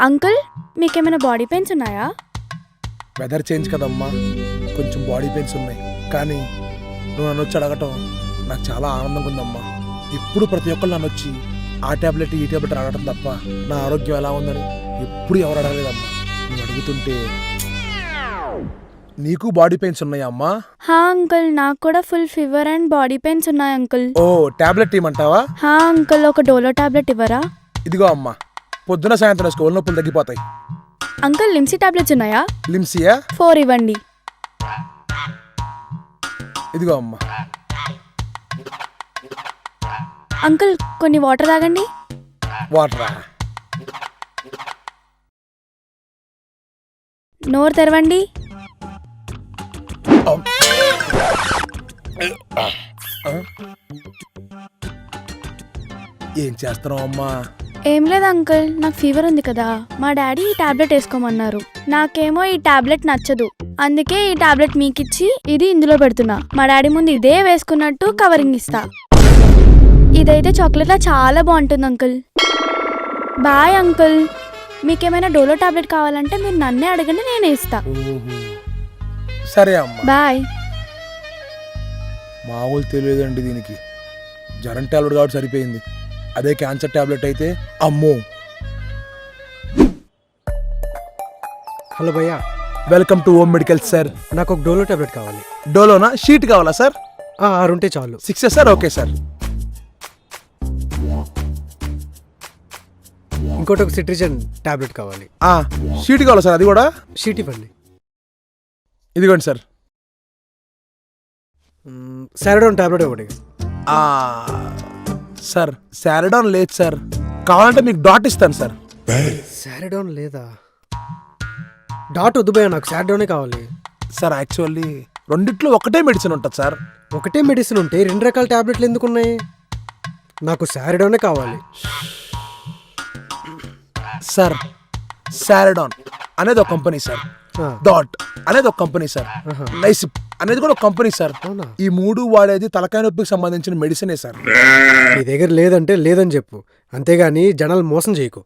Uncle మీకేమైనా body pains ఉన్నాయా? Weather change కదమ్మా, కొంచెం బాడీ పెయిన్స్ ఉన్నాయి. కానీ నువ్వు నన్ను వచ్చి అడగటం నాకు చాలా ఆనందంగా ఉందమ్మా. ఇప్పుడు ప్రతి ఒక్కరు నన్ను వచ్చి ఆ ట్యాబ్లెట్ ఈ ట్యాబ్లెట్ అడగటం తప్ప నా ఆరోగ్యం ఎలా ఉందని ఎప్పుడు ఎవరు అడగలేదమ్మా. నువ్వు అడుగుతుంటే నీకు బాడీ పెయిన్స్ ఉన్నాయా అమ్మా? హా అంకుల్, నాకు కూడా full fever and body pains ఉన్నాయి అంకుల్. ఓ ట్యాబ్లెట్ ఇవ్వమంటావా? హా అంకుల్, ఒక డోలో టాబ్లెట్ ఇవ్వరా? ఇదిగో అమ్మా, పొద్దున సాయంత్రం వేసుకో, ఒళ్ళు నొప్పులు తగ్గిపోతాయి. అంకుల్ లిమ్సీ టాబ్లెట్స్ ఉన్నాయా? లిమ్సియా? 4 ఇవ్వండి. ఇదిగో అమ్మా. అంకుల్ కొన్ని వాటర్ తాగండి. వాటరా? నోరు తెరవండి. ఏం చేస్తున్నావు అమ్మా? ఏం లేదు అంకుల్, నాకు ఫీవర్ ఉంది కదా, మా డాడీ ఈ టాబ్లెట్ వేసుకోమన్నారు. నాకేమో ఈ టాబ్లెట్ నచ్చదు, అందుకే ఈ టాబ్లెట్ మీకిచ్చి ఇది ఇందులో పెడుతున్నా. మా డాడీ ముందు ఇదే వేసుకున్నట్టు కవరింగ్ ఇస్తా. ఇదైతే చాక్లెట్లా చాలా బాగుంటుంది అంకుల్. Bye uncle. మీకేమైనా డోలో టాబ్లెట్ కావాలంటే మీరు నన్నే అడగండి, నేనే ఇస్తా. సరే అమ్మా. బాయ్. మామూలు తెలియదండి దీనికి. జ్వరం టాబ్లెట్ కాబట్టి సరిపోయింది. అదే క్యాన్సర్ టాబ్లెట్ అయితే అమ్మో. హలో భయ్యా, welcome to home medical sir. నాకు ఒక డోలో టాబ్లెట్ కావాలి. డోలోనా? షీట్ కావాలా సార్? 6 ఉంటే చాలు. 6 సార్? Okay sir. ఇంకోటి ఒక సిట్రిజన్ టాబ్లెట్ కావాలి. షీట్ కావాలా సార్? అది కూడా షీట్ ఇవ్వండి. ఇదిగోండి సార్. సారడోన్ టాబ్లెట్ ఒకటి. సార్ సారడాన్ లేదు సార్, కావాలంటే మీకు డాట్ ఇస్తాను సార్. సారడోన్ లేదా? డాట్ వద్దు భయ్యా, నాకు సారడోనే కావాలి. సార్ యాక్చువల్లీ రెండిట్లో ఒకటే మెడిసిన్ ఉంటుంది సార్. ఒకటే మెడిసిన్ ఉంటే 2 రకాల టాబ్లెట్లు ఎందుకు ఉన్నాయి? నాకు సారడోనే కావాలి. సార్ సారడాన్ అనేది ఒక కంపెనీ సార్, డాట్ అనేది ఒక కంపెనీ సార్, లైసిప్ అనేది కూడా ఒక కంపెనీ సార్. ఈ 3 వాడేది తలకాయ నొప్పికి సంబంధించిన మెడిసినే సార్. నీ దగ్గర లేదంటే లేదని చెప్పు, అంతేగాని జనాలు మోసం చేయకు.